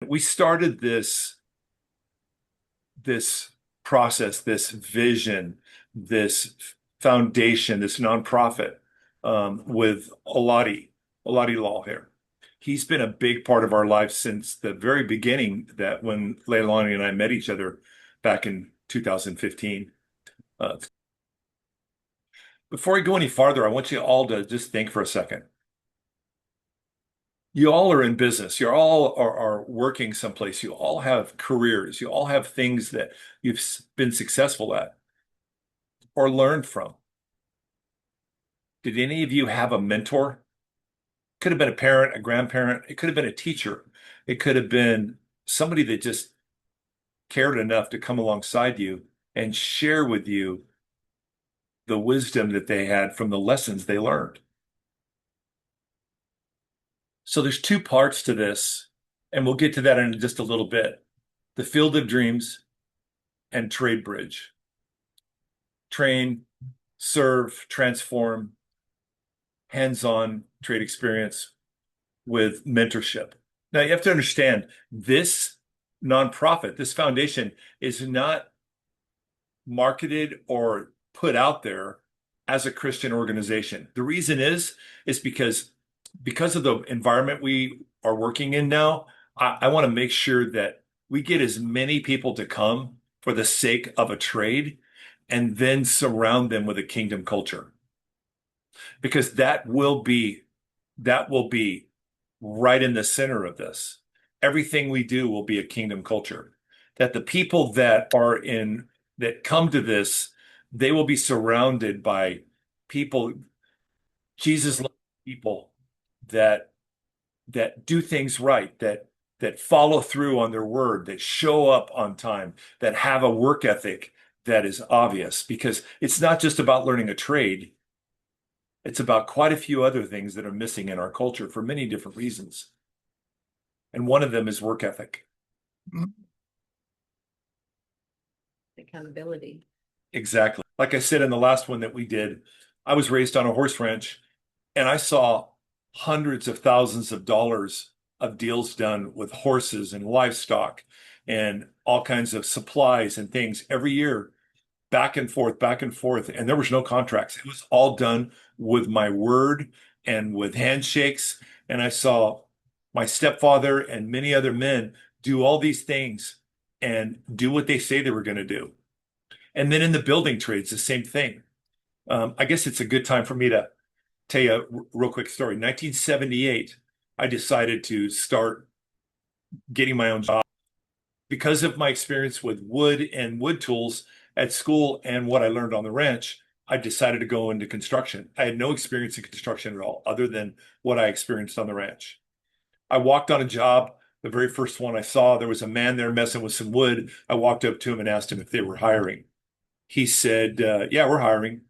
We started this process, this vision, this foundation, this nonprofit with Oladi Law here. He's been a big part of our life since the very beginning, that when Leilani and I met each other back in 2015. Before I go any farther, I want you all to just think for a second. You all are in business. You all are working someplace. You all have careers. You all have things that you've been successful at or learned from. Did any of you have a mentor? Could have been a parent, a grandparent. It could have been a teacher. It could have been somebody that just cared enough to come alongside you and share with you the wisdom that they had from the lessons they learned. So there's two parts to this, and we'll get to that in just a little bit. The Field of Dreams and TradeBridge. Train, serve, transform, hands-on trade experience with mentorship. Now you have to understand, this nonprofit, this foundation is not marketed or put out there as a Christian organization. The reason is because of the environment we are working in now. I want to make sure that we get as many people to come for the sake of a trade and then surround them with a kingdom culture. Because that will be right in the center of this. Everything we do will be a kingdom culture. That the people that come to this, they will be surrounded by people, Jesus loves people that do things right, that follow through on their word, that show up on time, that have a work ethic that is obvious. Because it's not just about learning a trade. It's about quite a few other things that are missing in our culture for many different reasons. And one of them is work ethic. Accountability. Exactly. Like I said in the last one that we did, I was raised on a horse ranch, and I saw hundreds of thousands of dollars of deals done with horses and livestock and all kinds of supplies and things every year, back and forth, back and forth. And there was no contracts. It was all done with my word and with handshakes. And I saw my stepfather and many other men do all these things and do what they say they were going to do. And then in the building trades, the same thing. I guess it's a good time for me to tell you a real quick story. 1978, I decided to start getting my own job because of my experience with wood and wood tools at school and what I learned on the ranch. I decided to go into construction. I had no experience in construction at all, other than what I experienced on the ranch. I walked on a job. The very first one I saw, there was a man there messing with some wood. I walked up to him and asked him if they were hiring. He said, yeah, we're hiring.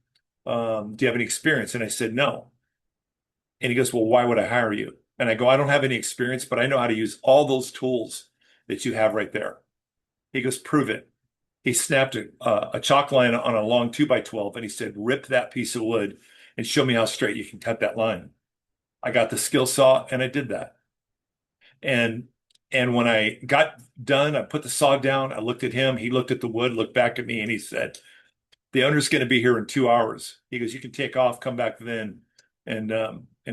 Do you have any experience? And I said, no. And he goes, well, why would I hire you? And I go, I don't have any experience, but I know how to use all those tools that you have right there. He goes, prove it. He snapped a chalk line on a long 2x12, and he said, rip that piece of wood and show me how straight you can cut that line. I got the skill saw and I did that. And when I got done, I put the saw down. I looked at him. He looked at the wood, looked back at me, and he said, the owner's going to be here in 2 hours. He goes, you can take off, come back then, and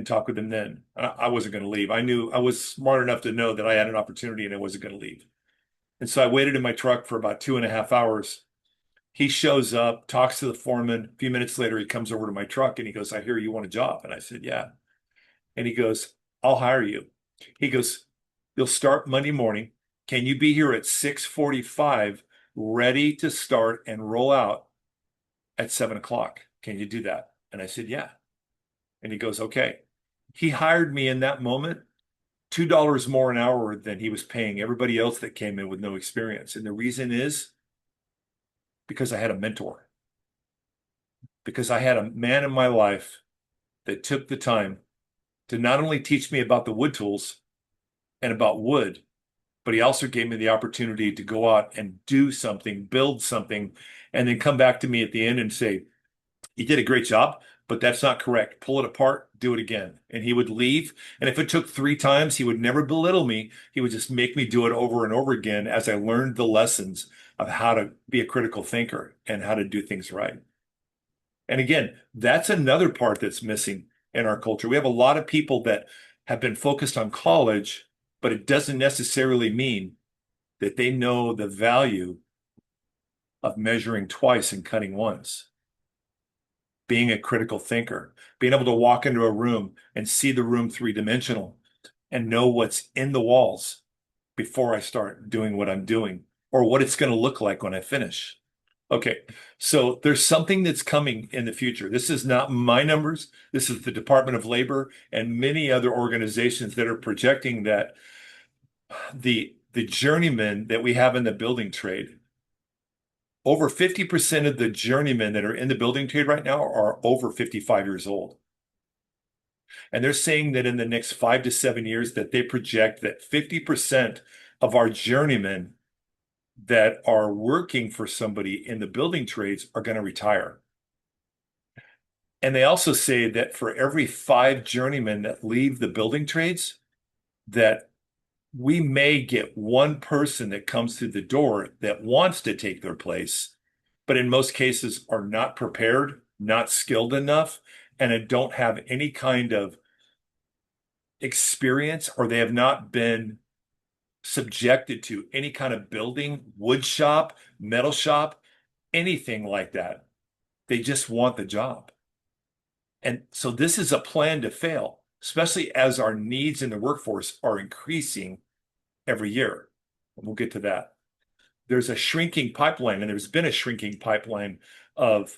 talk with him then. I wasn't going to leave. I knew I was smart enough to know that I had an opportunity and I wasn't going to leave. And so I waited in my truck for about 2.5 hours. He shows up, talks to the foreman. A few minutes later, he comes over to my truck and he goes, I hear you want a job. And I said, yeah. And he goes, I'll hire you. He goes, you'll start Monday morning. Can you be here at 6:45, ready to start and roll out at 7 o'clock? Can you do that? And I said, yeah. And he goes, okay. He hired me in that moment, $2 more an hour than he was paying everybody else that came in with no experience. And the reason is because I had a mentor. Because I had a man in my life that took the time to not only teach me about the wood tools and about wood, but he also gave me the opportunity to go out and do something, build something, and then come back to me at the end and say, you did a great job, but that's not correct. Pull it apart, do it again. And he would leave. And if it took 3 times, he would never belittle me. He would just make me do it over and over again as I learned the lessons of how to be a critical thinker and how to do things right. And again, that's another part that's missing in our culture. We have a lot of people that have been focused on college, but it doesn't necessarily mean that they know the value of measuring twice and cutting once, being a critical thinker, being able to walk into a room and see the room three-dimensional and know what's in the walls before I start doing what I'm doing or what it's going to look like when I finish. Okay, so there's something that's coming in the future. This is not my numbers. This is the Department of Labor and many other organizations that are projecting that the journeymen that we have in the building trade, over 50% of the journeymen that are in the building trade right now are over 55 years old. And they're saying that in the next 5 to 7 years that they project that 50% of our journeymen that are working for somebody in the building trades are going to retire. And they also say that for every 5 journeymen that leave the building trades, that we may get one person that comes through the door that wants to take their place, but in most cases are not prepared, not skilled enough, and don't have any kind of experience, or they have not been subjected to any kind of building, wood shop, metal shop, anything like that. They just want the job. And so this is a plan to fail, especially as our needs in the workforce are increasing every year. We'll get to that. There's a shrinking pipeline, and there's been a shrinking pipeline of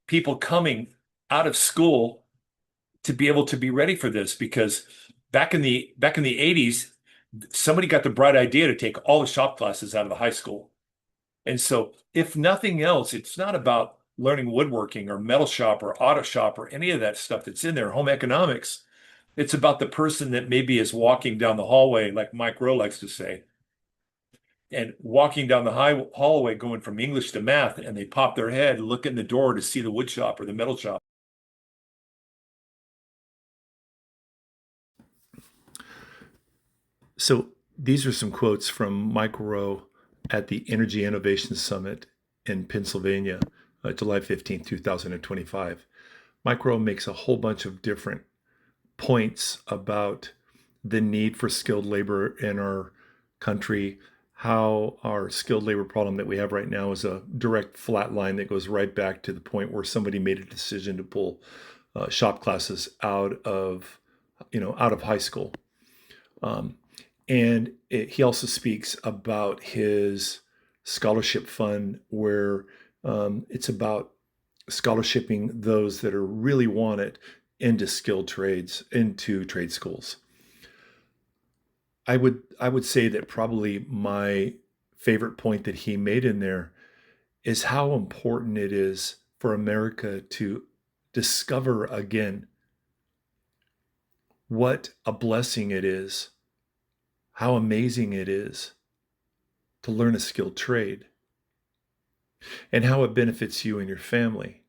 people coming out of school to be able to be ready for this, because back in the 80s, somebody got the bright idea to take all the shop classes out of the high school. And so if nothing else, it's not about learning woodworking or metal shop or auto shop or any of that stuff that's in there, home economics. It's about the person that maybe is walking down the hallway, like Mike Rowe likes to say, and walking down the hallway going from English to math, and they pop their head, look in the door to see the wood shop or the metal shop. So these are some quotes from Mike Rowe at the Energy Innovation Summit in Pennsylvania, July 15th, 2025. Mike Rowe makes a whole bunch of different points about the need for skilled labor in our country, how our skilled labor problem that we have right now is a direct flat line that goes right back to the point where somebody made a decision to pull shop classes out of high school. And he also speaks about his scholarship fund, where it's about scholarshiping those that are really want it into skilled trades, into trade schools. I would say that probably my favorite point that he made in there is how important it is for America to discover again what a blessing it is, how amazing it is to learn a skilled trade, and how it benefits you and your family.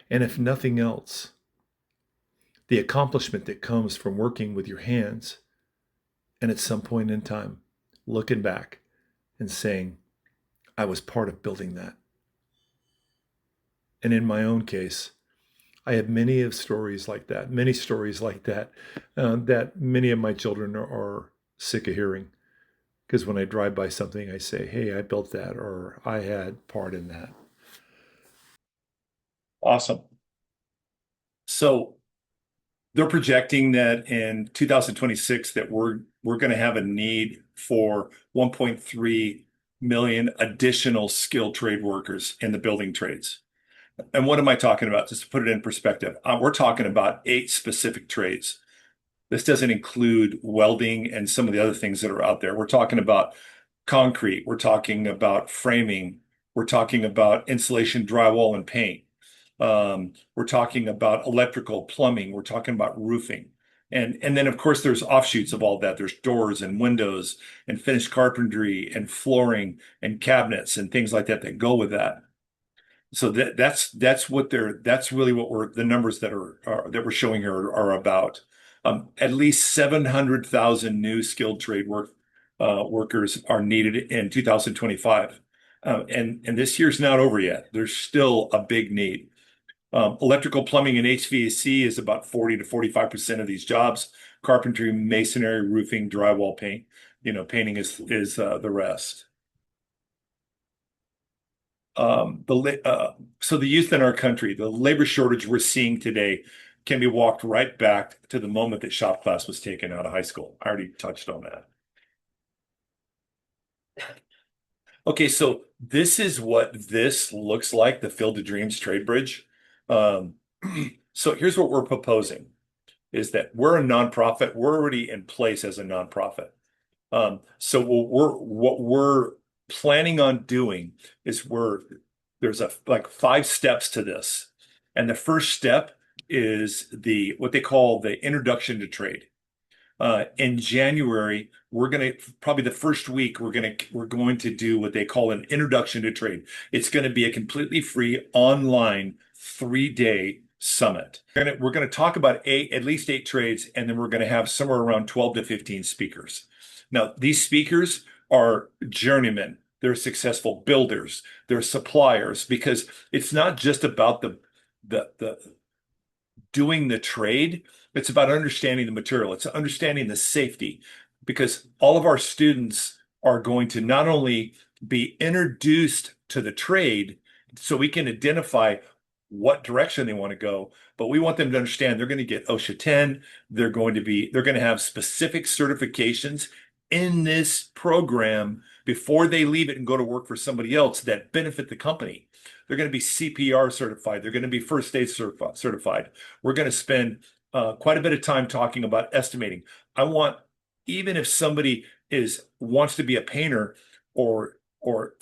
And if nothing else, the accomplishment that comes from working with your hands, and at some point in time, looking back and saying, I was part of building that. And in my own case, I have many stories like that, that many of my children are sick of hearing. Because when I drive by something, I say, hey, I built that, or I had part in that. Awesome. So they're projecting that in 2026 that we're going to have a need for 1.3 million additional skilled trade workers in the building trades. And what am I talking about? Just to put it in perspective, we're talking about 8 specific trades. This doesn't include welding and some of the other things that are out there. We're talking about concrete. We're talking about framing. We're talking about insulation, drywall, and paint. We're talking about electrical, plumbing. We're talking about roofing. And then, of course, there's offshoots of all that. There's doors and windows and finished carpentry and flooring and cabinets and things like that that go with that. So that's really what the numbers that we're showing here are about. At least 700,000 new skilled trade workers are needed in 2025. And this year's not over yet. There's still a big need. Electrical, plumbing, and HVAC is about 40 to 45% of these jobs. Carpentry, masonry, roofing, drywall, paint. Painting is the rest. So the youth in our country, the labor shortage we're seeing today can be walked right back to the moment that shop class was taken out of high school. I already touched on that. Okay, so this is what this looks like, the Field of Dreams TradeBridge. Um, so here's what we're proposing is that we're a nonprofit. We're already in place as a nonprofit. So what we're planning on doing is there's like 5 steps to this. And the first step is what they call the introduction to trade. In January, we're going to probably the first week we're going to do what they call an introduction to trade. It's going to be a completely free online 3-day summit. We're going to talk about at least 8 trades, and then we're going to have somewhere around 12 to 15 speakers. Now, these speakers are journeymen. They're successful builders. They're suppliers, because it's not just about the doing the trade. It's about understanding the material. It's understanding the safety, because all of our students are going to not only be introduced to the trade so we can identify what direction they want to go, but we want them to understand they're going to get OSHA 10. They're going to have specific certifications in this program before they leave it and go to work for somebody else that benefit the company. They're going to be CPR certified. They're going to be first aid certified. We're going to spend quite a bit of time talking about estimating. I want, even if somebody wants to be a painter or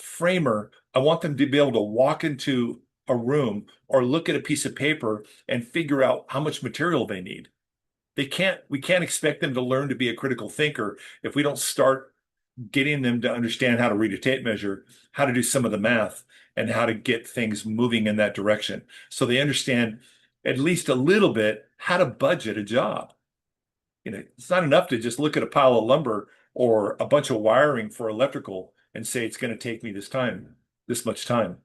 framer, I want them to be able to walk into a room or look at a piece of paper and figure out how much material they need. We can't expect them to learn to be a critical thinker if we don't start getting them to understand how to read a tape measure, how to do some of the math, and how to get things moving in that direction. So they understand at least a little bit how to budget a job. It's not enough to just look at a pile of lumber or a bunch of wiring for electrical and say it's going to take me this much time.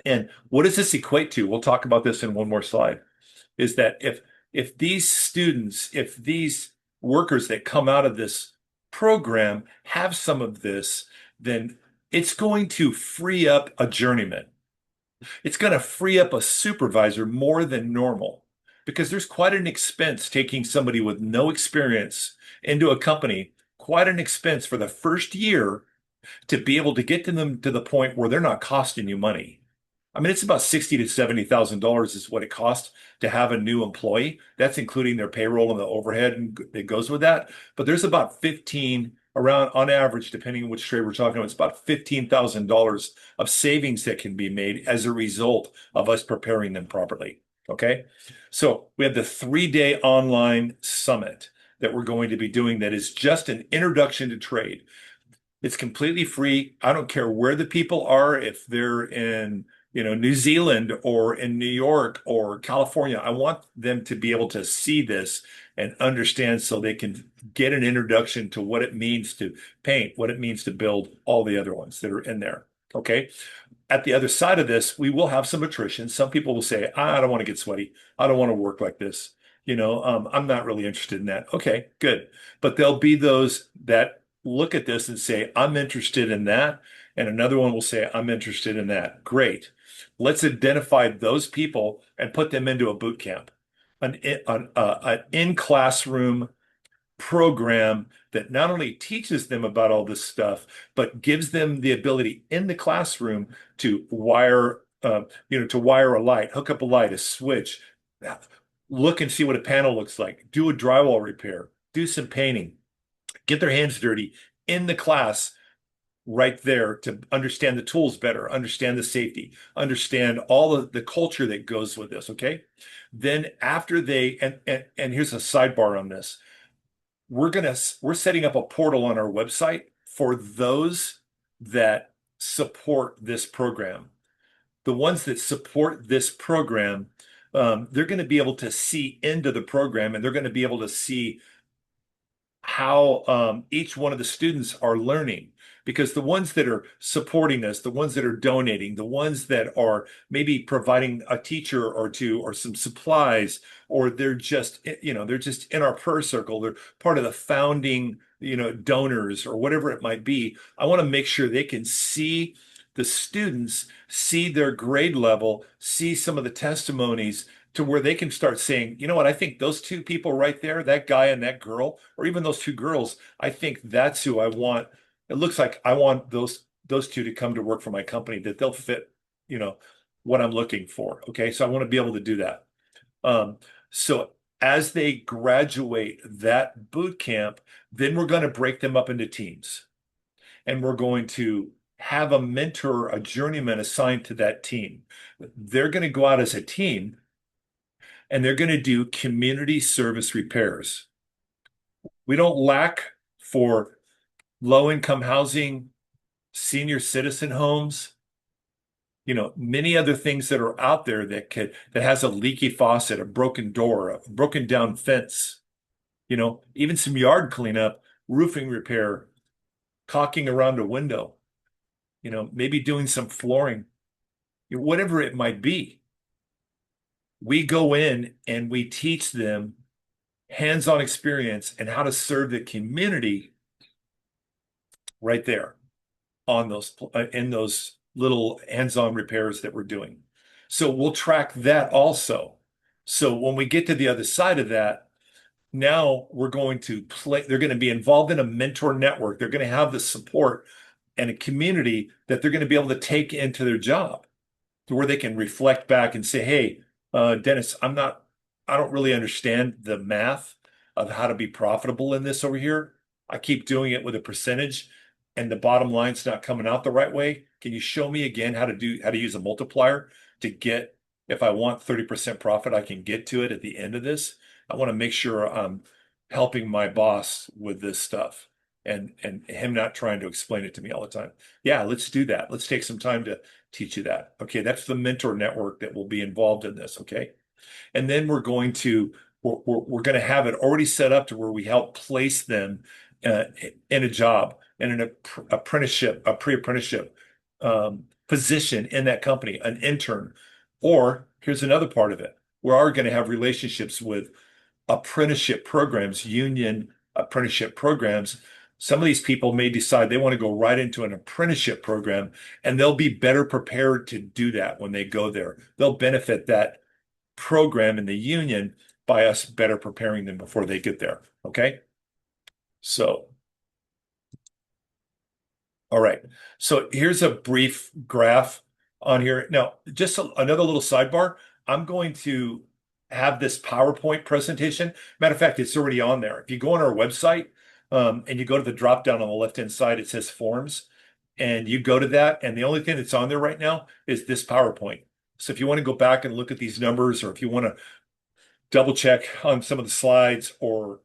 And what does this equate to? We'll talk about this in one more slide. Is that if these workers that come out of this program have some of this, then it's going to free up a journeyman. It's going to free up a supervisor more than normal, because there's quite an expense taking somebody with no experience into a company, quite an expense for the first year to be able to get to them to the point where they're not costing you money. I mean, it's about $60,000 to $70,000 is what it costs to have a new employee. That's including their payroll and the overhead that goes with that. But there's about 15 around on average, depending on which trade we're talking about, it's about $15,000 of savings that can be made as a result of us preparing them properly. Okay. So we have the 3-day online summit that we're going to be doing that is just an introduction to trade. It's completely free. I don't care where the people are, if they're in New Zealand or in New York or California. I want them to be able to see this and understand so they can get an introduction to what it means to paint, what it means to build, all the other ones that are in there. Okay. At the other side of this, we will have some attrition. Some people will say, I don't want to get sweaty. I don't want to work like this. I'm not really interested in that. Okay, good. But there'll be those that look at this and say, I'm interested in that. And another one will say, I'm interested in that. Great. Let's identify those people and put them into a boot camp, an in-classroom program that not only teaches them about all this stuff, but gives them the ability in the classroom to wire a light, hook up a light, a switch, look and see what a panel looks like, do a drywall repair, do some painting, get their hands dirty in the class right there to understand the tools better, understand the safety, understand all of the culture that goes with this. Okay. Then after and here's a sidebar on this. We're setting up a portal on our website for those that support this program. the ones that support this program, they're going to be able to see into the program, and they're going to be able to see how each one of the students are learning. Because the ones that are supporting us, the ones that are donating, the ones that are maybe providing a teacher or two or some supplies, or they're just, they're just in our prayer circle, they're part of the founding, donors or whatever it might be. I want to make sure they can see the students, see their grade level, see some of the testimonies, to where they can start saying, you know what, I think those two people right there, that guy and that girl, or even those two girls, I think that's who I want. It looks like I want those two to come to work for my company, that they'll fit, what I'm looking for. Okay. So I want to be able to do that. So as they graduate that boot camp, then we're going to break them up into teams, and we're going to have a mentor, a journeyman assigned to that team. They're going to go out as a team, and they're going to do community service repairs. We don't lack for low-income housing, senior citizen homes, many other things that are out there that has a leaky faucet, a broken door, a broken down fence, even some yard cleanup, roofing repair, caulking around a window, maybe doing some flooring, whatever it might be. We go in and we teach them hands-on experience and how to serve the community right there on those in those little hands-on repairs that we're doing. So we'll track that also. So when we get to the other side of that, now we're going to they're going to be involved in a mentor network. They're going to have the support and a community that they're going to be able to take into their job, to where they can reflect back and say, hey, Dennis, I don't really understand the math of how to be profitable in this over here. I keep doing it with a percentage, and the bottom line's not coming out the right way. Can you show me again how to use a multiplier to get, if I want 30% profit, I can get to it at the end of this? I want to make sure I'm helping my boss with this stuff, and him not trying to explain it to me all the time. Yeah, let's do that. Let's take some time to teach you that. Okay, that's the mentor network that will be involved in this. Okay. And then we're going to have it already set up to where we help place them in a job, in an apprenticeship, a pre-apprenticeship position in that company, an intern. Or here's another part of it. We are going to have relationships with apprenticeship programs, union apprenticeship programs. Some of these people may decide they want to go right into an apprenticeship program, and they'll be better prepared to do that when they go there. They'll benefit that program in the union by us better preparing them before they get there. Okay. So, all right. So here's a brief graph on here. Now, just another little sidebar. I'm going to have this PowerPoint presentation. Matter of fact, it's already on there. If you go on our website, and you go to the drop down on the left-hand side, it says forms, and you go to that, and the only thing that's on there right now is this PowerPoint. So if you want to go back and look at these numbers, or if you want to double check on some of the slides, or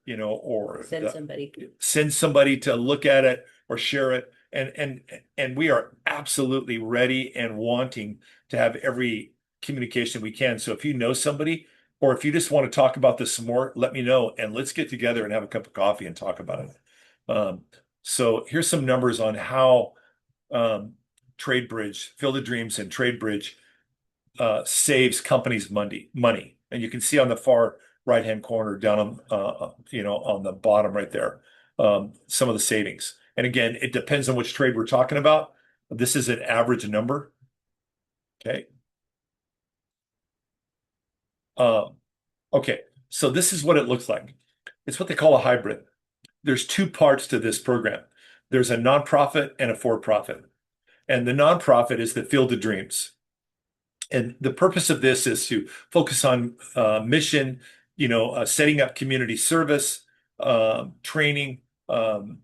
send somebody to look at it or share it, and we are absolutely ready and wanting to have every communication we can. So if you know somebody, or if you just want to talk about this some more, let me know, and let's get together and have a cup of coffee and talk about it. So here's some numbers on how TradeBridge, Field of Dreams and TradeBridge saves companies money. And you can see on the far right-hand corner down on the bottom right there, some of the savings. And again, it depends on which trade we're talking about. This is an average number. Okay. Okay, so this is what it looks like. It's what they call a hybrid. There's two parts to this program. There's a nonprofit and a for-profit. And the nonprofit is the Field of Dreams. And the purpose of this is to focus on mission, setting up community service, training.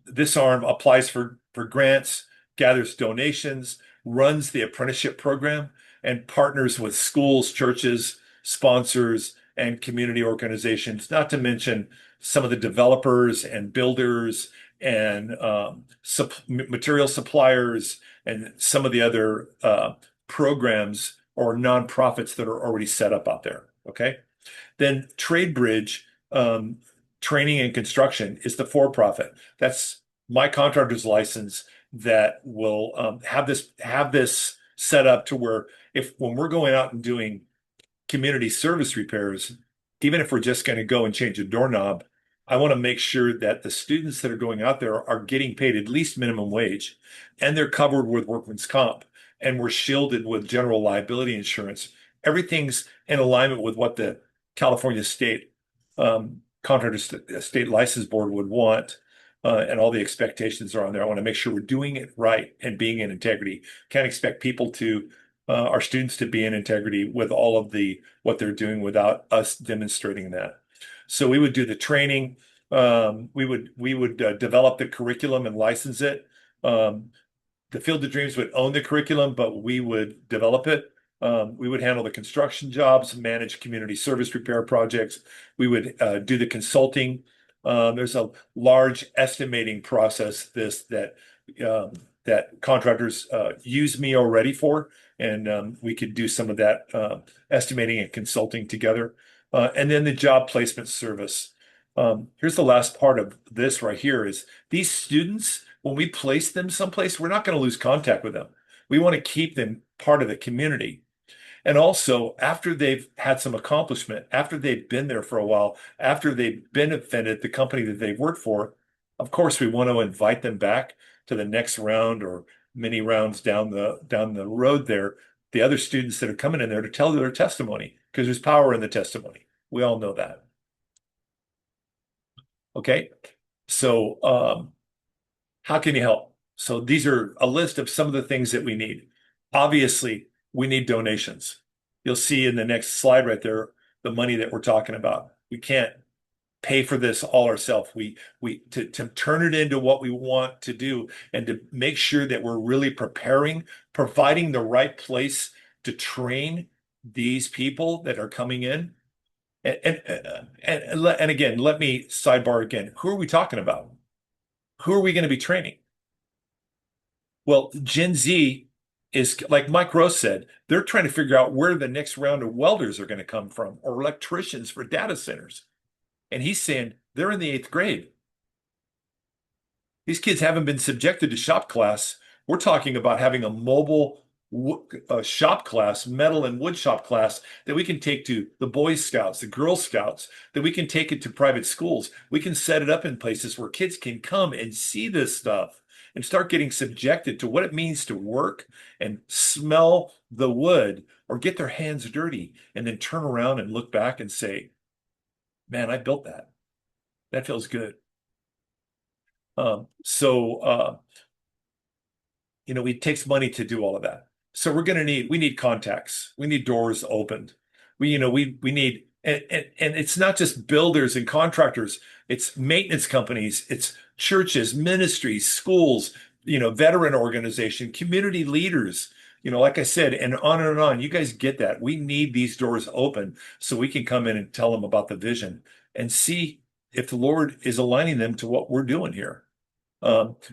This arm applies for grants, gathers donations, runs the apprenticeship program, and partners with schools, churches, sponsors, and community organizations, not to mention some of the developers and builders and material suppliers and some of the other programs or nonprofits that are already set up out there. Okay. Then TradeBridge, training and construction is the for-profit. That's my contractor's license that will have this set up to where if when we're going out and doing community service repairs, even if we're just going to go and change a doorknob, I want to make sure that the students that are going out there are getting paid at least minimum wage and they're covered with workman's comp and we're shielded with general liability insurance. Everything's in alignment with what the California State Contractor State License Board would want. And all the expectations are on there. I want to make sure we're doing it right and being in integrity. Can't expect people to our students to be in integrity with all of what they're doing without us demonstrating that. So we would do the training. We would develop the curriculum and license it. The Field of Dreams would own the curriculum, but we would develop it. We would handle the construction jobs, manage community service repair projects. We would do the consulting. There's a large estimating process that contractors use me already for, and we could do some of that estimating and consulting together. And then the job placement service. Here's the last part of this right here is these students, when we place them someplace, we're not going to lose contact with them. We want to keep them part of the community. And also, after they've had some accomplishment, after they've been there for a while, after they've benefited the company that they've worked for, of course, we want to invite them back to the next round or many rounds down the road there, the other students that are coming in there to tell their testimony, because there's power in the testimony. We all know that. Okay, so how can you help? So these are a list of some of the things that we need. Obviously, we need donations. You'll see in the next slide right there, the money that we're talking about. We can't pay for this all ourselves. To turn it into what we want to do and to make sure that we're really providing the right place to train these people that are coming in. And again, let me sidebar again. Who are we talking about? Who are we going to be training? Well, Gen Z is, like Mike Rose said, they're trying to figure out where the next round of welders are going to come from or electricians for data centers. And he's saying they're in the 8th grade. These kids haven't been subjected to shop class. We're talking about having a mobile shop class, metal and wood shop class that we can take to the Boy Scouts, the Girl Scouts, that we can take it to private schools. We can set it up in places where kids can come and see this stuff and start getting subjected to what it means to work and smell the wood or get their hands dirty and then turn around and look back and say, man, I built that. That feels good. It takes money to do all of that. So we need contacts. We need doors opened. We need, and it's not just builders and contractors. It's maintenance companies. It's churches, ministries, schools, veteran organization, community leaders, like I said, and on and on. You guys get that. We need these doors open so we can come in and tell them about the vision and see if the Lord is aligning them to what we're doing here.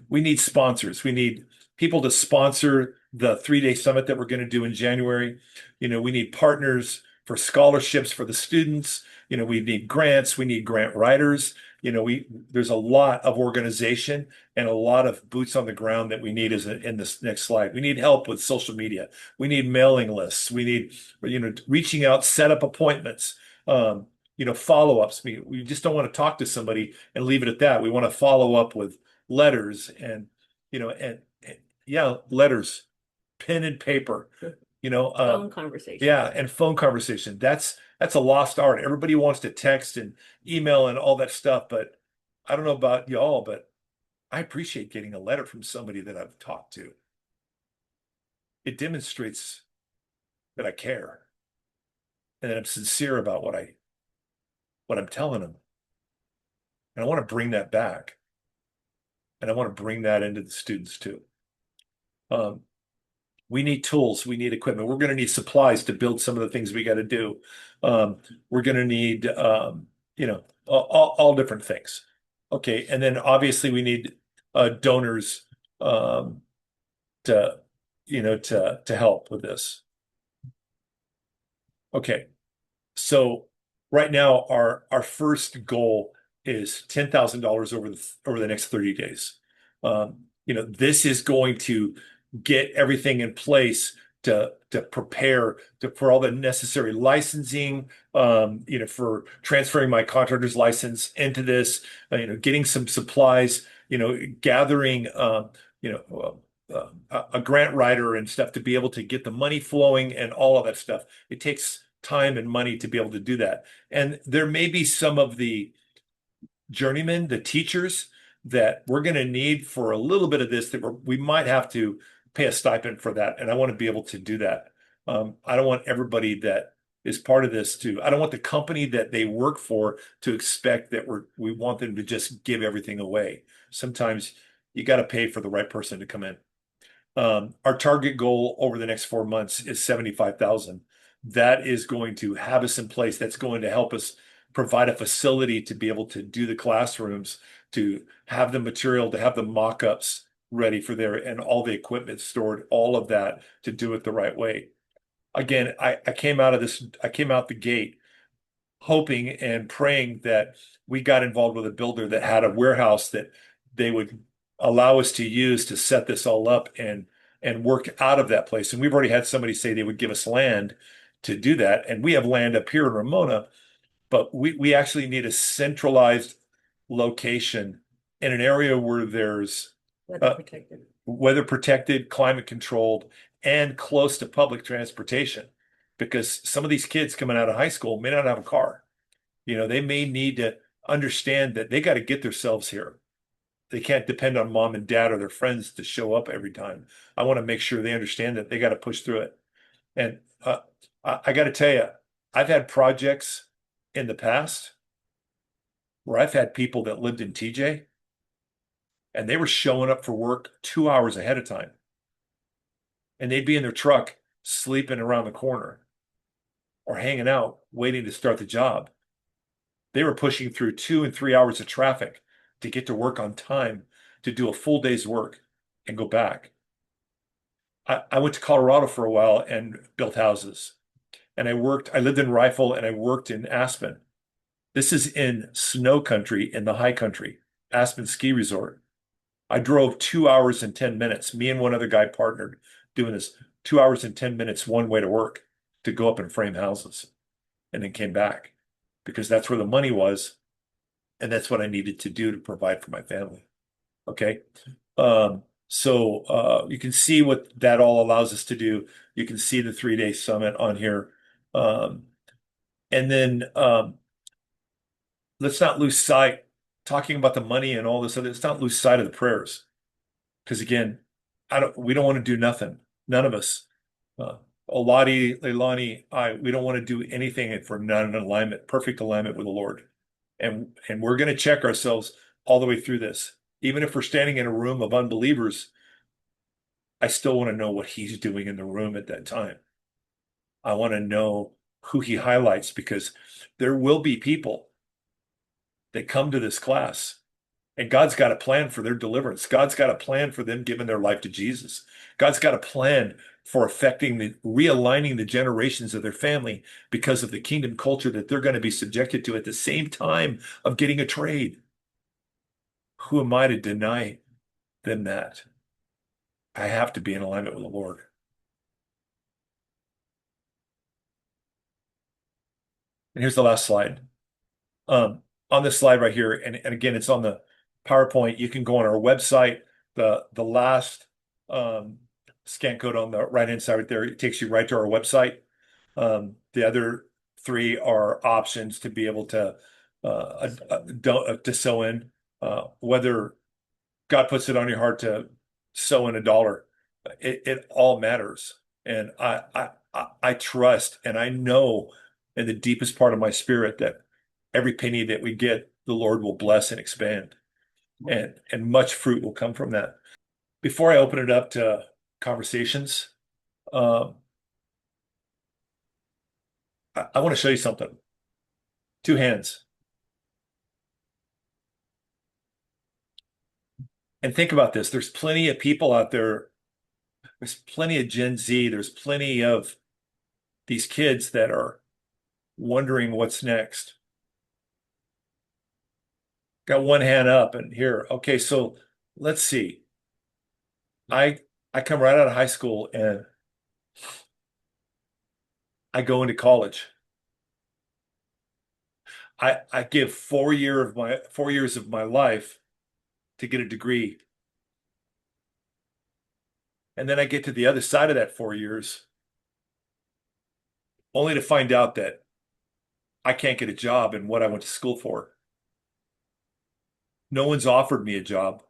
We need sponsors. We need people to sponsor the 3-day summit that we're going to do in January. We need partners for scholarships for the students. We need grants. We need grant writers. There's a lot of organization and a lot of boots on the ground that we need in this next slide. We need help with social media. We need mailing lists. We need, reaching out, set up appointments, follow-ups. We just don't want to talk to somebody and leave it at that. We want to follow up with letters and letters, pen and paper, phone conversation. Yeah, and phone conversation. That's a lost art. Everybody wants to text and email and all that stuff, but I don't know about y'all, but I appreciate getting a letter from somebody that I've talked to. It demonstrates that I care and that I'm sincere about what I'm telling them. And I want to bring that back. And I want to bring that into the students too. We need tools. We need equipment. We're going to need supplies to build some of the things we got to do. We're going to need, all different things. Okay. And then obviously we need donors to help with this. Okay. So right now our first goal is $10,000 over the next 30 days. This is going to get everything in place to prepare for all the necessary licensing, for transferring my contractor's license into this, getting some supplies, gathering, a grant writer and stuff to be able to get the money flowing and all of that stuff. It takes time and money to be able to do that. And there may be some of the journeymen, the teachers that we're going to need for a little bit of this that we might have to pay a stipend for that. And I want to be able to do that. I don't want everybody that is part of this I don't want the company that they work for to expect that we want them to just give everything away. Sometimes you got to pay for the right person to come in. Our target goal over the next 4 months is 75,000. That is going to have us in place. That's going to help us provide a facility to be able to do the classrooms, to have the material, to have the mock-ups ready for there and all the equipment stored, all of that to do it the right way. Again, I came out the gate hoping and praying that we got involved with a builder that had a warehouse that they would allow us to use to set this all up and work out of that place. And we've already had somebody say they would give us land to do that. And we have land up here in Ramona, but we actually need a centralized location in an area where there's weather protected, climate controlled, and close to public transportation. Because some of these kids coming out of high school may not have a car. They may need to understand that they got to get themselves here. They can't depend on mom and dad or their friends to show up every time. I want to make sure they understand that they got to push through it. And I got to tell you, I've had projects in the past where I've had people that lived in TJ and they were showing up for work 2 hours ahead of time. And they'd be in their truck sleeping around the corner or hanging out waiting to start the job. They were pushing through 2 and 3 hours of traffic to get to work on time, to do a full day's work and go back. I went to Colorado for a while and built houses. And I lived in Rifle and I worked in Aspen. This is in snow country, in the high country, Aspen Ski Resort. I drove 2 hours and 10 minutes. Me and one other guy partnered doing this 2 hours and 10 minutes one way to work to go up and frame houses and then came back because that's where the money was. And that's what I needed to do to provide for my family. Okay. So you can see what that all allows us to do. You can see the 3-day summit on here. And then let's not lose sight, talking about the money and all this other, let's not lose sight of the prayers. Because again, we don't want to do nothing. None of us. Oladi, Leilani, we don't want to do anything if we're not in alignment, perfect alignment with the Lord. And we're going to check ourselves all the way through this. Even if we're standing in a room of unbelievers, I still want to know what he's doing in the room at that time. I want to know who he highlights because there will be people that come to this class and God's got a plan for their deliverance. God's got a plan for them giving their life to Jesus. God's got a plan for realigning the generations of their family because of the kingdom culture that they're going to be subjected to at the same time of getting a trade. Who am I to deny them that? I have to be in alignment with the Lord. And here's the last slide. On this slide right here, and again, it's on the PowerPoint. You can go on our website. The last scan code on the right-hand side right there, it takes you right to our website. The other 3 are options to be able to sow in. Whether God puts it on your heart to sow in $1, it all matters. And I trust and I know in the deepest part of my spirit that every penny that we get, the Lord will bless and expand. And much fruit will come from that. Before I open it up to conversations, I want to show you something. 2 hands. And think about this. There's plenty of people out there. There's plenty of Gen Z. There's plenty of these kids that are wondering what's next. Got one hand up and here. Okay, so let's see. I I come right out of high school and I go into college. I give 4 years of my life to get a degree. And then I get to the other side of that 4 years, only to find out that I can't get a job in what I went to school for. No one's offered me a job,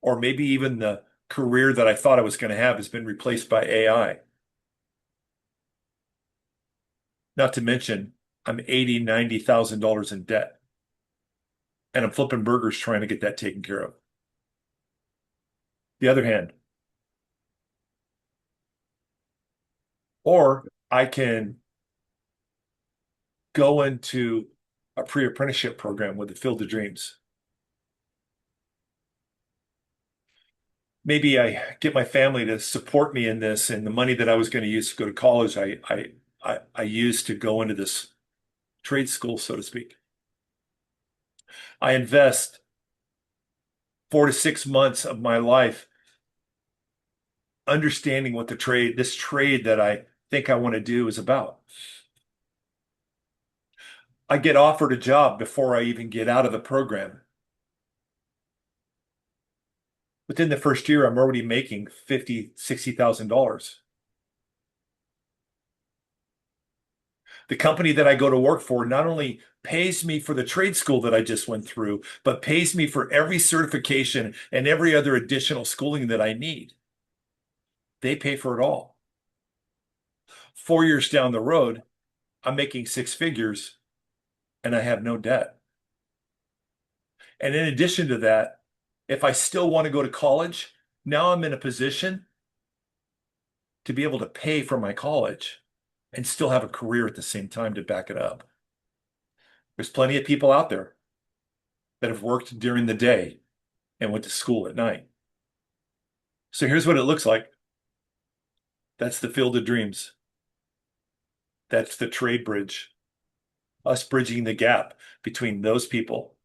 or maybe even the career that I thought I was going to have has been replaced by AI. Not to mention, I'm 80, $90,000 in debt, and I'm flipping burgers trying to get that taken care of. The other hand, or I can go into a pre-apprenticeship program with the Field of Dreams. Maybe I get my family to support me in this, and the money that I was going to use to go to college, I used to go into this trade school, so to speak. I invest 4 to 6 months of my life understanding what this trade that I think I want to do is about. I get offered a job before I even get out of the program. Within the first year, I'm already making $50,000, $60,000. The company that I go to work for not only pays me for the trade school that I just went through, but pays me for every certification and every other additional schooling that I need. They pay for it all. 4 years down the road, I'm making six figures and I have no debt. And in addition to that, if I still want to go to college, now I'm in a position to be able to pay for my college and still have a career at the same time to back it up. There's plenty of people out there that have worked during the day and went to school at night. So here's what it looks like. That's the Field of Dreams. That's the trade bridge. Us bridging the gap between those people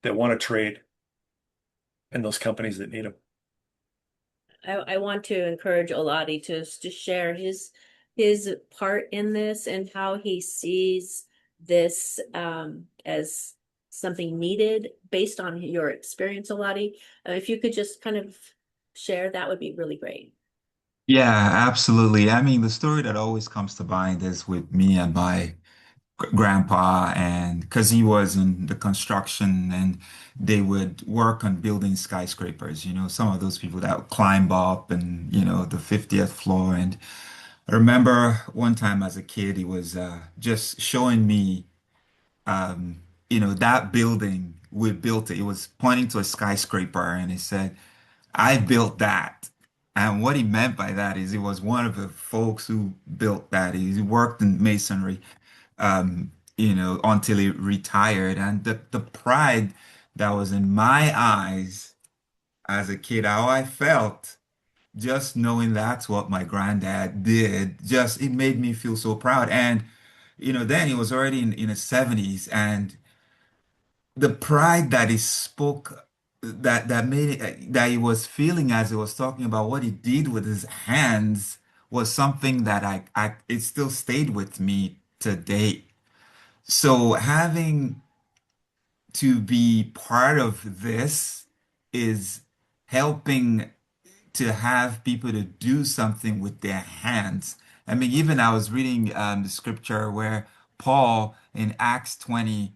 that want to trade and those companies that need them. I want to encourage Oladi to share his part in this and how he sees this as something needed based on your experience, Oladi. If you could just kind of share, that would be really great. Yeah, absolutely. I mean, the story that always comes to mind is with me and my grandpa, and because he was in the construction and they would work on building skyscrapers, some of those people that would climb up and, the 50th floor. And I remember one time as a kid, he was just showing me, that building we built it. It was pointing to a skyscraper and he said, I built that. And what he meant by that is he was one of the folks who built that. He worked in masonry, until he retired. And the pride that was in my eyes as a kid, how I felt just knowing that's what my granddad did, just it made me feel so proud. And, then he was already in his 70s, and the pride that he spoke that made it that he was feeling as he was talking about what he did with his hands was something that I it still stayed with me today. So having to be part of this is helping to have people to do something with their hands. I mean, even I was reading the scripture where Paul in Acts 20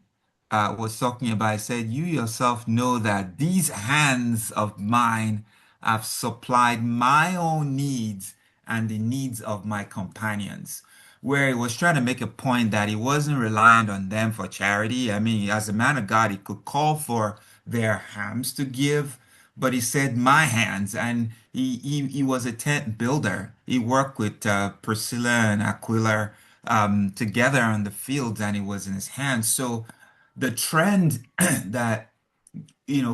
was talking about, I said, you yourself know that these hands of mine have supplied my own needs and the needs of my companions. Where he was trying to make a point that he wasn't reliant on them for charity. I mean, as a man of God, he could call for their hands to give, but he said my hands, and he was a tent builder. He worked with Priscilla and Aquila together on the fields, and it was in his hands. So the trend that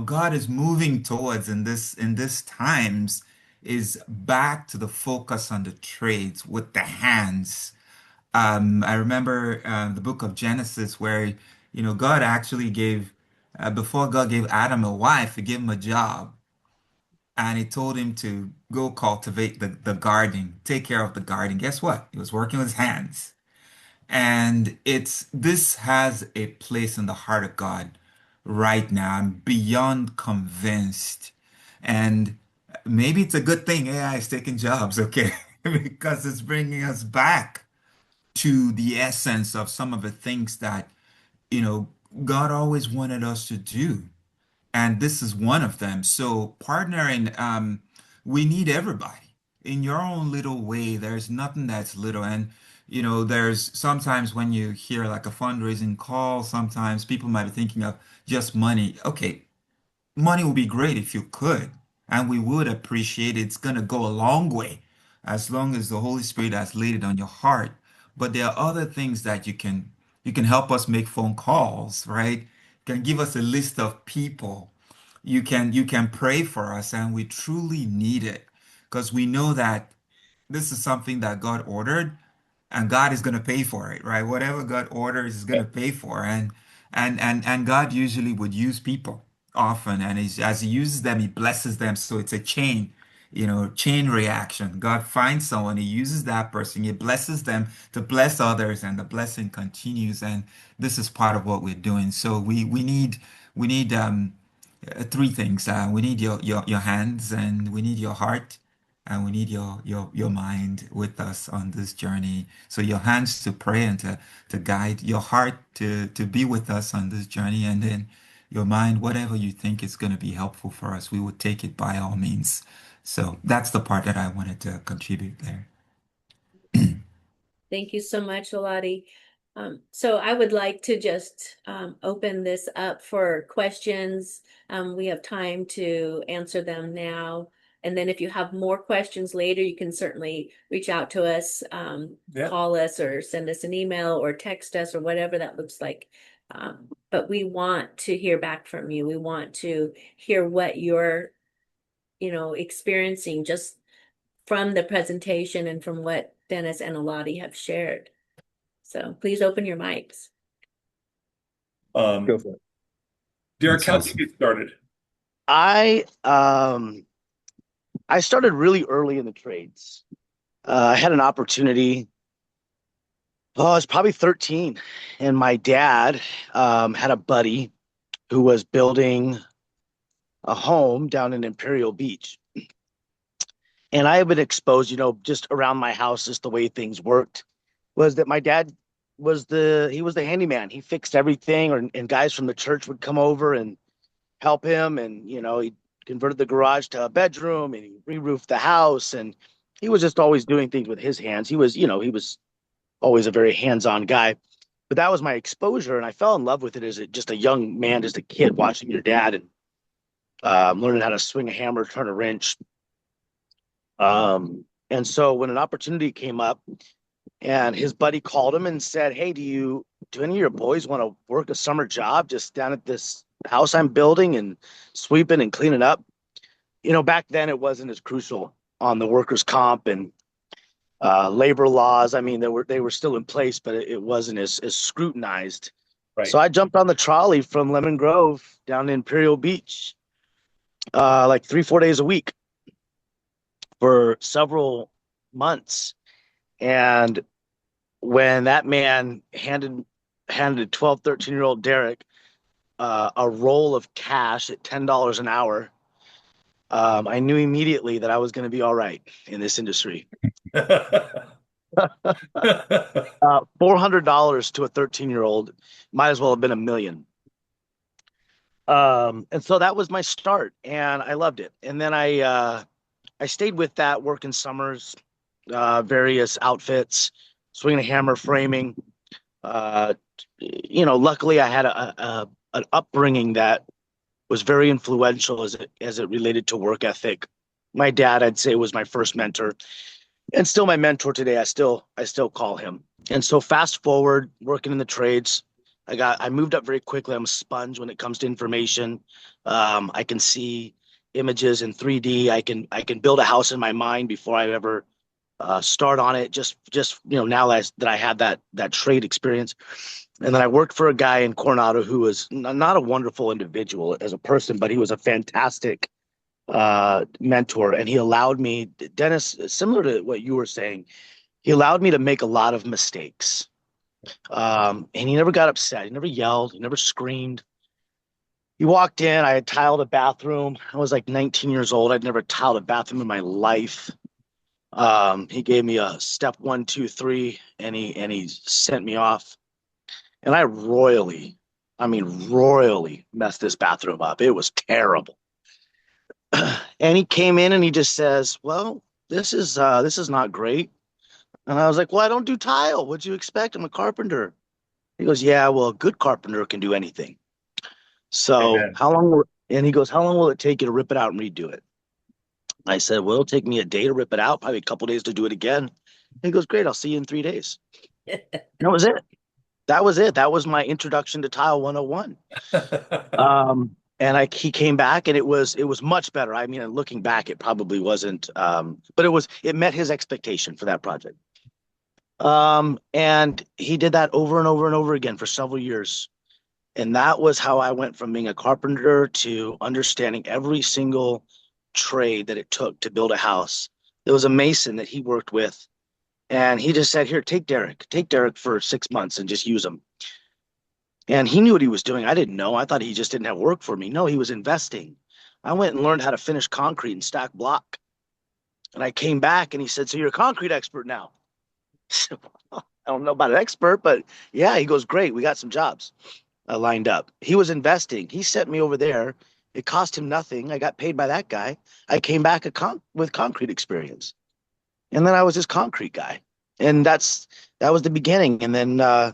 God is moving towards in this times is back to the focus on the trades with the hands. I remember the book of Genesis where, God actually gave, before God gave Adam a wife, he gave him a job. And he told him to go cultivate the garden, take care of the garden. Guess what? He was working with his hands. And this has a place in the heart of God right now. I'm beyond convinced. And maybe it's a good thing AI is taking jobs, okay? Because it's bringing us back to the essence of some of the things that, you know, God always wanted us to do. And this is one of them. So partnering, we need everybody in your own little way. There's nothing that's little. And, there's sometimes when you hear like a fundraising call, sometimes people might be thinking of just money. Okay, money would be great if you could, and we would appreciate it. It's going to go a long way as long as the Holy Spirit has laid it on your heart. But there are other things that you can help us make phone calls, right? You can give us a list of people. You can pray for us, and we truly need it because we know that this is something that God ordered and God is going to pay for it, right? Whatever God orders is going to pay for. And God usually would use people often, and as he uses them, he blesses them. So it's a chain reaction. God finds someone, he uses that person, he blesses them to bless others, and the blessing continues. And this is part of what we're doing. So we need three things. We need your hands, and we need your heart, and we need your mind with us on this journey. So your hands to pray and to guide, your heart to be with us on this journey, and then your mind, whatever you think is going to be helpful for us, we would take it by all means. So that's the part that I wanted to contribute there. Thank you so much, Oladi. So I would like to just open this up for questions. We have time to answer them now. And then if you have more questions later, you can certainly reach out to us, Yeah. call us or send us an email or text us or whatever that looks like. But we want to hear back from you. We want to hear what you're, experiencing just from the presentation and from what Dennis and Alati have shared. So please open your mics. Go for it. Derek, That's how'd you awesome. get started? I I started really early in the trades. I had an opportunity. Oh, I was probably 13, and my dad had a buddy who was building a home down in Imperial Beach. And I had been exposed, just around my house, just the way things worked, was that my dad he was the handyman. He fixed everything, and guys from the church would come over and help him. And, he converted the garage to a bedroom, and he re-roofed the house. And he was just always doing things with his hands. He was always a very hands-on guy. But that was my exposure. And I fell in love with it as just a young man, just a kid watching your dad and learning how to swing a hammer, turn a wrench. And so when an opportunity came up and his buddy called him and said, "Hey, do any of your boys want to work a summer job just down at this house I'm building and sweeping and cleaning up?" Back then it wasn't as crucial on the workers' comp and labor laws. I mean, they were still in place, but it wasn't as scrutinized. Right. So I jumped on the trolley from Lemon Grove down to Imperial Beach, like 3-4 days a week for several months. And when that man handed 12, 13-year-old Derek a roll of cash at $10 an hour, I knew immediately that I was going to be all right in this industry. $400 to a 13-year-old might as well have been $1 million. And so that was my start, and I loved it. And then I stayed with that, working summers, various outfits, swinging a hammer, framing. Luckily I had an upbringing that was very influential as it related to work ethic. My dad, I'd say, was my first mentor, and still my mentor today. I still call him. And so fast forward, working in the trades, I moved up very quickly. I'm a sponge when it comes to information. I can see images in 3D. I can build a house in my mind before I ever start on it. Just now that I had that trade experience, and then I worked for a guy in Coronado who was not a wonderful individual as a person, but he was a fantastic mentor, and he allowed me, Dennis, similar to what you were saying, he allowed me to make a lot of mistakes. And he never got upset. He never yelled. He never screamed. He walked in. I had tiled a bathroom. I was like 19 years old. I'd never tiled a bathroom in my life. He gave me a step 1, 2, 3, and he sent me off. And I mean, royally messed this bathroom up. It was terrible. And he came in and he just says, "Well, this is not great." And I was like, "Well, I don't do tile. What'd you expect? I'm a carpenter." He goes, "Yeah, well, a good carpenter can do anything. So Amen. and he goes, "How long will it take you to rip it out and redo it?" I said, "Well, it'll take me a day to rip it out, probably a couple days to do it again." And he goes, "Great, I'll see you in 3 days." That was it. That was it. That was my introduction to Tile 101. And he came back and it was much better. I mean, looking back, it probably wasn't, but it met his expectation for that project. And he did that over and over and over again for several years. And that was how I went from being a carpenter to understanding every single trade that it took to build a house. There was a mason that he worked with, and he just said, "Here, take Derek for 6 months and just use him." And he knew what he was doing. I didn't know. I thought he just didn't have work for me. No, he was investing. I went and learned how to finish concrete and stack block. And I came back and he said, "So you're a concrete expert now?" I said, "Well, I don't know about an expert, but yeah." He goes, "Great. We got some jobs lined up." He was investing. He sent me over there. It cost him nothing. I got paid by that guy. I came back with concrete experience. And then I was this concrete guy. And that was the beginning. And then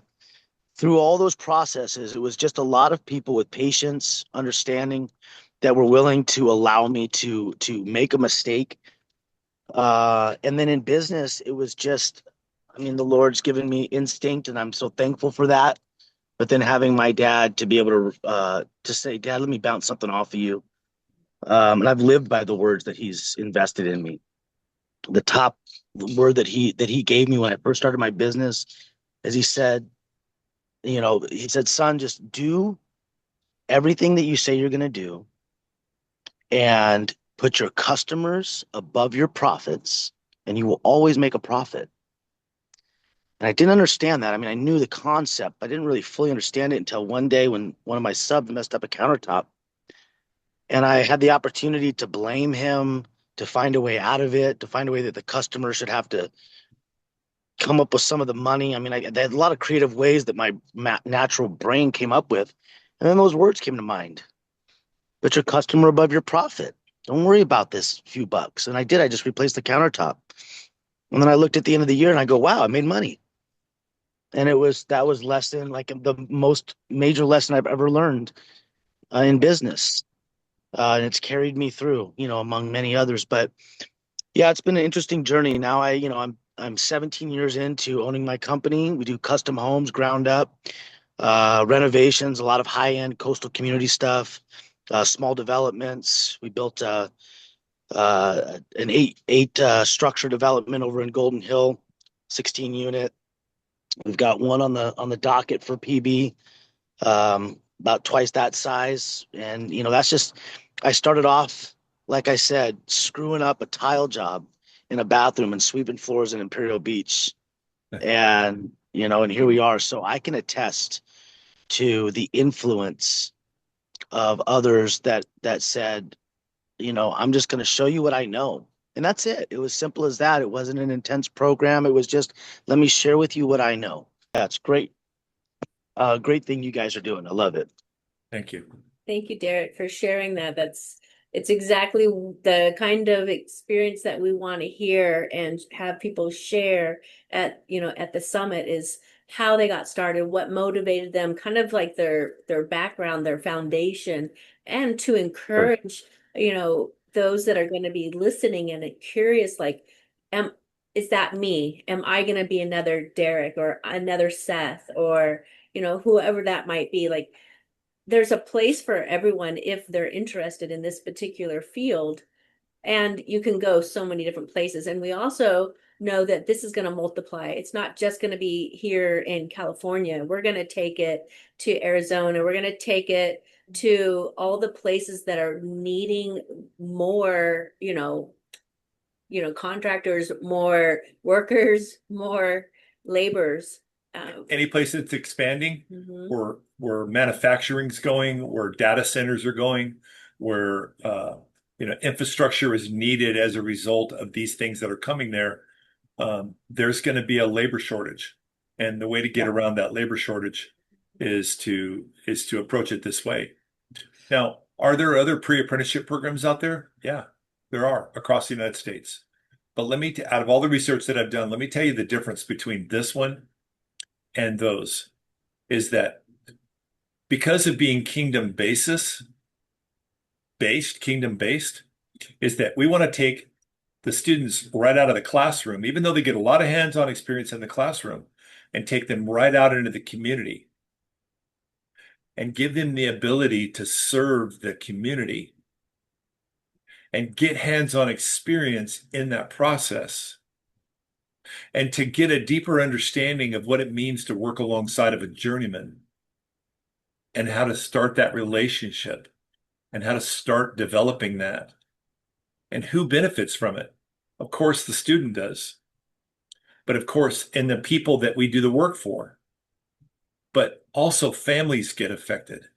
through all those processes, it was just a lot of people with patience, understanding, that were willing to allow me to make a mistake. And then in business, it was just, I mean, the Lord's given me instinct, and I'm so thankful for that. But then having my dad to be able to say, "Dad, let me bounce something off of you." And I've lived by the words that he's invested in me. The top word that he gave me when I first started my business, as he said, "Son, just do everything that you say you're going to do, and put your customers above your profits, and you will always make a profit." And I didn't understand that. I mean, I knew the concept, but I didn't really fully understand it until one day when one of my subs messed up a countertop. And I had the opportunity to blame him, to find a way out of it, to find a way that the customer should have to come up with some of the money. I mean, I had a lot of creative ways that my natural brain came up with. And then those words came to mind: "Put your customer above your profit. Don't worry about this few bucks." And I did. I just replaced the countertop. And then I looked at the end of the year and I go, "Wow, I made money." And that was lesson, like the most major lesson I've ever learned in business. And it's carried me through, among many others. But yeah, it's been an interesting journey. Now I'm 17 years into owning my company. We do custom homes, ground up, renovations, a lot of high-end coastal community stuff, small developments. We built an eight structure development over in Golden Hill, 16 unit. We've got one on the docket for PB, about twice that size. And that's just, I started off, like I said, screwing up a tile job in a bathroom and sweeping floors in Imperial Beach. And and here we are. So I can attest to the influence of others that said, "I'm just going to show you what I know." And that's it. It was simple as that. It wasn't an intense program. It was just, let me share with you what I know. That's great. Great thing you guys are doing. I love it. Thank you. Thank you, Derek, for sharing that. It's exactly the kind of experience that we want to hear and have people share at the summit, is how they got started, what motivated them, kind of like their background, their foundation, and to encourage, those that are going to be listening and curious, like, is that me? Am I going to be another Derek or another Seth, or, whoever that might be? Like, there's a place for everyone if they're interested in this particular field. And you can go so many different places. And we also know that this is going to multiply. It's not just going to be here in California. We're going to take it to Arizona. We're going to take it to all the places that are needing more, contractors, more workers, more laborers. Any place that's expanding, Mhm. where manufacturing's going, where data centers are going, where infrastructure is needed as a result of these things that are coming there, there's going to be a labor shortage. And the way to get Yeah. around that labor shortage is to approach it this way. Now, are there other pre-apprenticeship programs out there? Yeah, there are across the United States. But out of all the research that I've done, let me tell you the difference between this one and those is that because of being kingdom based, is that we want to take the students right out of the classroom, even though they get a lot of hands-on experience in the classroom, and take them right out into the community and give them the ability to serve the community and get hands-on experience in that process and to get a deeper understanding of what it means to work alongside of a journeyman and how to start that relationship and how to start developing that and who benefits from it. Of course, the student does, but of course, and the people that we do the work for, but also families get affected.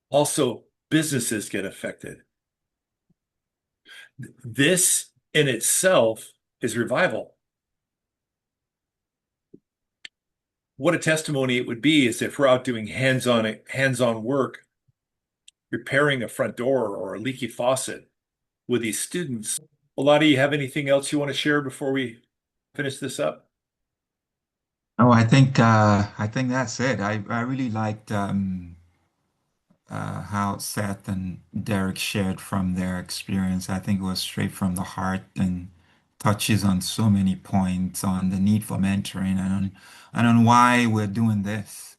Also, businesses get affected. This in itself is revival. What a testimony it would be is if we're out doing hands-on work, repairing a front door or a leaky faucet with these students. Lottie, you have anything else you want to share before we finish this up? Oh, I think that's it. I really liked how Seth and Derek shared from their experience. I think it was straight from the heart and touches on so many points on the need for mentoring and on why we're doing this.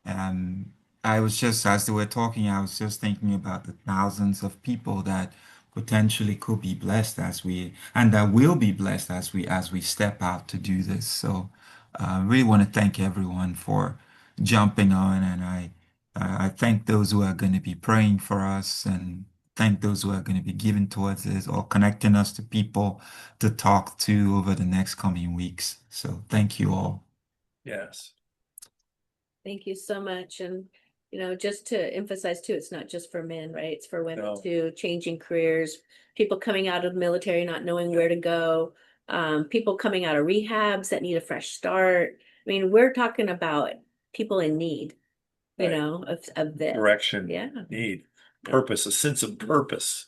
Um, I was just, as they were talking, I was just thinking about the thousands of people that potentially could be blessed and that will be blessed as we step out to do this. So, I really want to thank everyone for jumping on, and I thank those who are going to be praying for us, and thank those who are going to be giving towards this or connecting us to people to talk to over the next coming weeks. So, thank you all. Yes. Thank you so much. And, just to emphasize too, it's not just for men, right? It's for women No. too, changing careers, people coming out of the military, not knowing where to go, people coming out of rehabs that need a fresh start. I mean, we're talking about people in need, Right. of this. Direction, Yeah. need, purpose, a sense of purpose.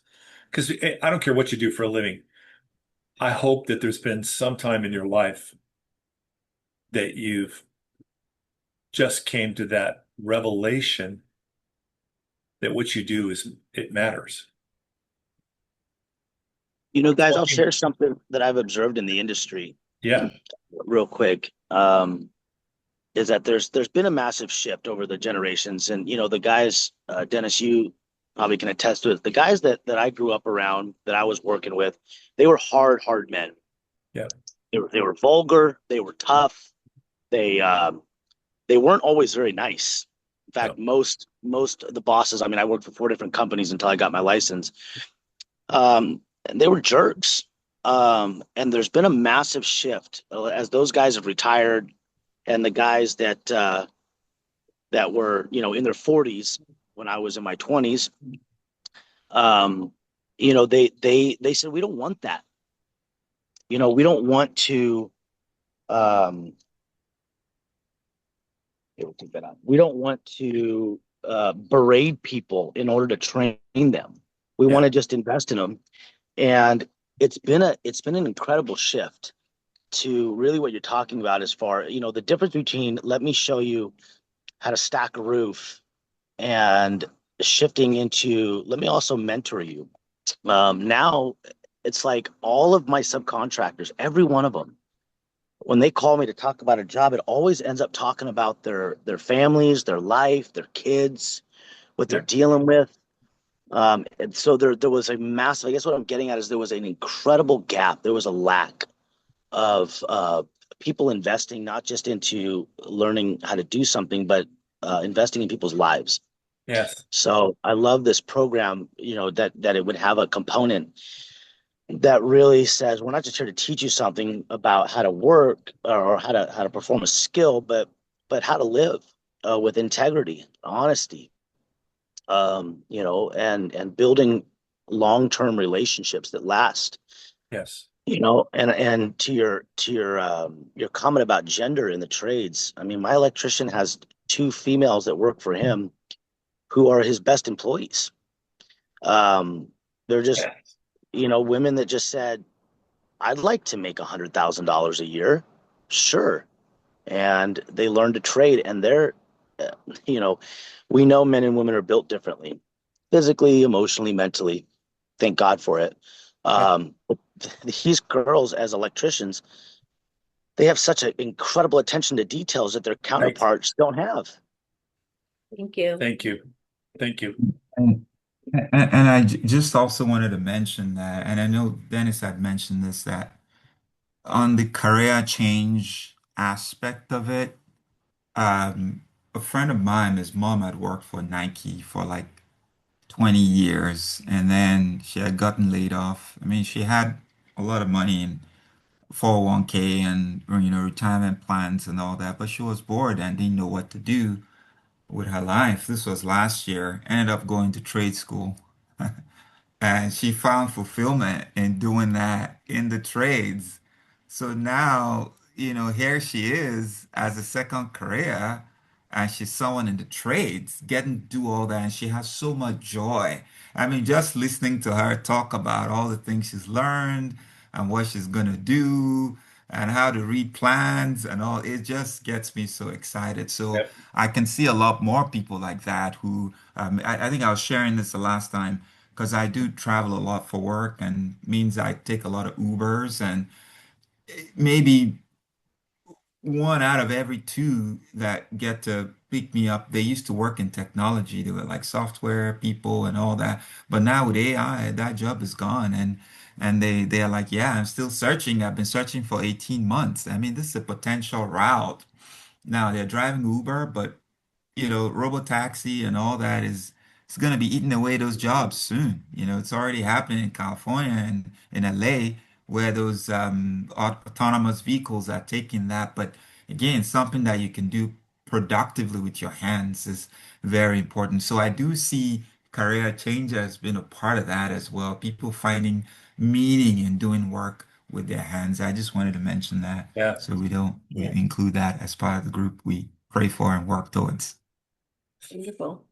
Because I don't care what you do for a living. I hope that there's been some time in your life that you've just came to that revelation that what you do it matters. Guys, I'll share something that I've observed in the industry Yeah, real quick. Is that there's been a massive shift over the generations, and the guys, Dennis, you probably can attest to it. The guys that I grew up around, that I was working with, they were hard men. yeah, They were vulgar. They were tough. They weren't always very nice. In fact, no, most of the bosses. I mean, I worked for 4 different companies until I got my license. And they were jerks. And there's been a massive shift as those guys have retired, and the guys that were in their 40s when I was in my 20s. They said, we don't want that. We don't want to. We don't want to berate people in order to train them. We yeah, want to just invest in them. And it's been an incredible shift to really what you're talking about as far, the difference between let me show you how to stack a roof and shifting into let me also mentor you. Now it's like all of my subcontractors, every one of them, when they call me to talk about a job, it always ends up talking about their families, their life, their kids, what they're yeah, dealing with. And so there was a massive, I guess what I'm getting at is there was an incredible gap. There was a lack of people investing not just into learning how to do something, but investing in people's lives. Yes. So I love this program, that it would have a component that really says we're not just here to teach you something about how to work or how to perform a skill, but how to live with integrity, honesty, and building long-term relationships that last. Yes. And to your comment about gender in the trades, I mean, my electrician has two females that work for him who are his best employees. Um, they're just, Yeah. women that just said, I'd like to make $100,000 a year. Sure. And they learned to trade, and uh, you know, we know men and women are built differently, physically, emotionally, mentally. Thank God for it. Yeah. But these girls, as electricians, they have such an incredible attention to details that their Right. counterparts don't have. Thank you. Thank you. Thank you. And, and I just also wanted to mention that, and I know Dennis had mentioned this, that on the career change aspect of it, um, a friend of mine, his mom had worked for Nike for like 20 years, and then she had gotten laid off. I mean, she had a lot of money in 401k and retirement plans and all that, but she was bored and didn't know what to do with her life. This was last year. Ended up going to trade school. And she found fulfillment in doing that in the trades. So now, here she is as a second career, and she's someone in the trades getting to do all that, and she has so much joy. I mean, just listening to her talk about all the things she's learned and what she's gonna do and how to read plans and all, it just gets me so excited. So Yep. I can see a lot more people like that who, I think I was sharing this the last time because I do travel a lot for work and means I take a lot of Ubers and maybe one out of every two that get to pick me up, they used to work in technology. They were like software people and all that. But now with AI, that job is gone and they are like, yeah, I'm still searching. I've been searching for 18 months. I mean, this is a potential route. Now they're driving Uber, but robotaxi and all that is it's going to be eating away those jobs soon. It's already happening in California and in LA where those autonomous vehicles are taking that. But again, something that you can do productively with your hands is very important. So I do see career change as being a part of that as well. People finding meaning in doing work with their hands. I just wanted to mention that Yeah. so we Yeah, include that as part of the group we pray for and work towards. wonderful.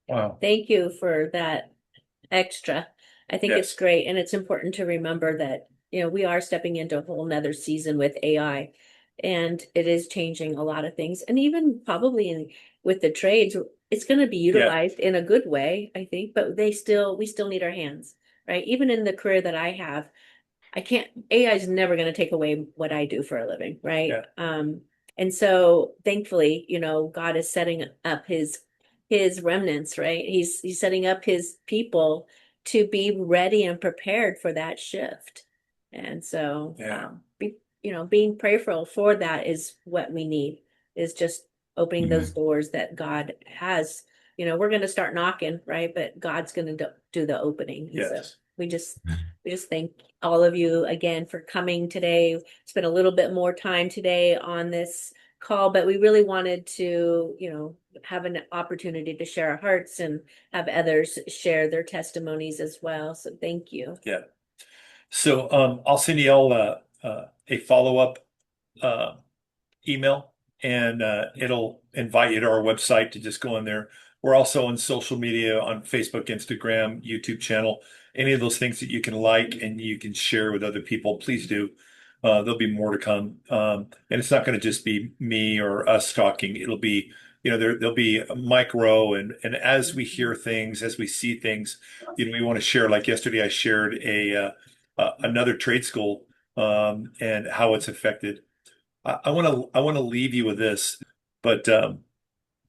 Wow. Thank you for that extra. I think it's Yes. great, and it's important to remember that, we are stepping into a whole nother season with AI, and it is changing a lot of things. And even probably with the trades, it's going to be Yeah. utilized in a good way, I think, but we still need our hands, right? Even in the career that I have, I can't, AI is never going to take away what I do for a living, right? Yeah. And so thankfully, God is setting up his remnants, right? He's setting up his people to be ready and prepared for that shift. And so Yeah. being prayerful for that is what we need, is just opening those Amen. doors that God has. We're going to start knocking, right? But God's going to do the opening. And so Yes. we just we just thank all of you again for coming today. Spent a little bit more time today on this call, but we really wanted to, have an opportunity to share our hearts and have others share their testimonies as well. So thank you. Yeah. So I'll send you all a follow-up uh, email, and it'll invite you to our website to just go in there. We're also on social media on Facebook, Instagram, YouTube channel, any of those things that you can like and you can share with other people. Please do. There'll be more to come. And it's not going to just be me or us talking. It'll be, there'll be a micro and as we hear things, as we see things, we want to share. Like yesterday, I shared another trade school and how it's affected. I want to leave you with this, but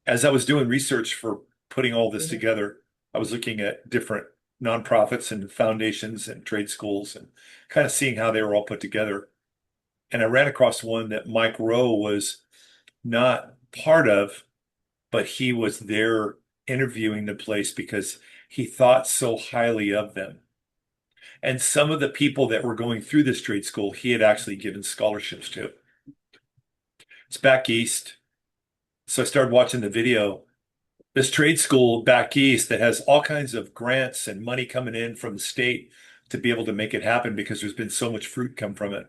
as I was doing research for putting all this together, I was looking at different nonprofits and foundations and trade schools and kind of seeing how they were all put together. And I ran across one that Mike Rowe was not part of, but he was there interviewing the place because he thought so highly of them. And some of the people that were going through this trade school, he had actually given scholarships to. It's back east. So I started watching the video. This trade school back east that has all kinds of grants and money coming in from the state to be able to make it happen because there's been so much fruit come from it.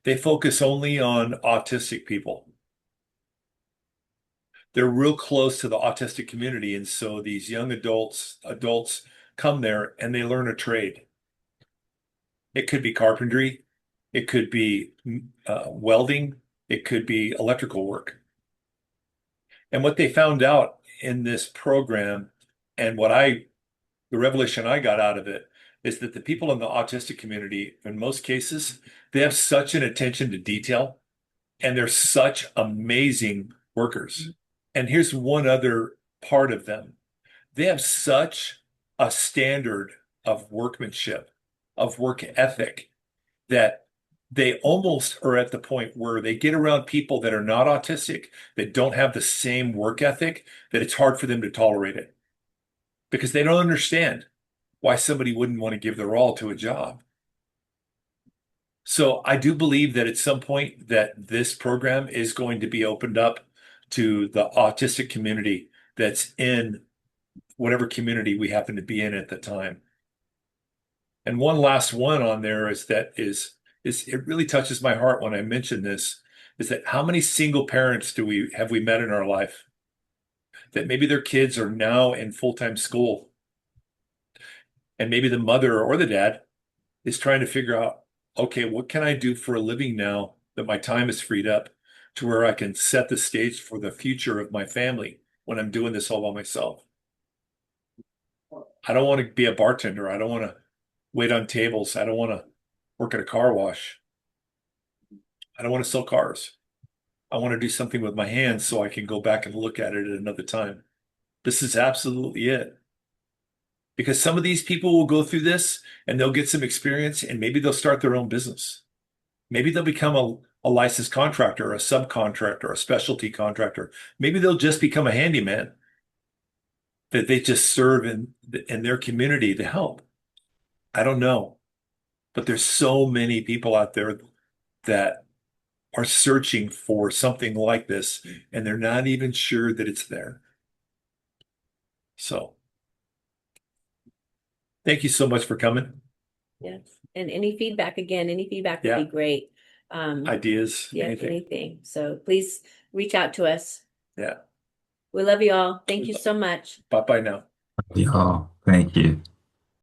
They focus only on autistic people. They're real close to the autistic community. And so these young adults come there and they learn a trade. It could be carpentry. It could be welding. It could be electrical work. And what they found out in this program and the revelation I got out of it is that the people in the autistic community, in most cases, they have such an attention to detail and they're such amazing workers. And here's one other part of them. They have such a standard of workmanship, of work ethic, that they almost are at the point where they get around people that are not autistic, that don't have the same work ethic, that it's hard for them to tolerate it because they don't understand why somebody wouldn't want to give their all to a job. So I do believe that at some point that this program is going to be opened up to the autistic community that's in whatever community we happen to be in at the time. And one last one on there is it really touches my heart when I mention this, is that how many single parents have we met in our life that maybe their kids are now in full-time school and maybe the mother or the dad is trying to figure out, okay, what can I do for a living now that my time is freed up to where I can set the stage for the future of my family when I'm doing this all by myself? I don't want to be a bartender. I don't want to wait on tables. I don't want to work at a car wash. I don't want to sell cars. I want to do something with my hands so I can go back and look at it at another time. This is absolutely it. Because some of these people will go through this and they'll get some experience and maybe they'll start their own business. Maybe they'll become a licensed contractor, a subcontractor, a specialty contractor. Maybe they'll just become a handyman that they just serve in their community to help. I don't know. But there's so many people out there that are searching for something like this, and they're not even sure that it's there. So, thank you so much for coming. Yes. And any feedback would Yeah. be great. Ideas, Yeah, anything. anything. So please reach out to us. Yeah. We love you all. Thank you so much. Bye-bye now. Oh, thank you.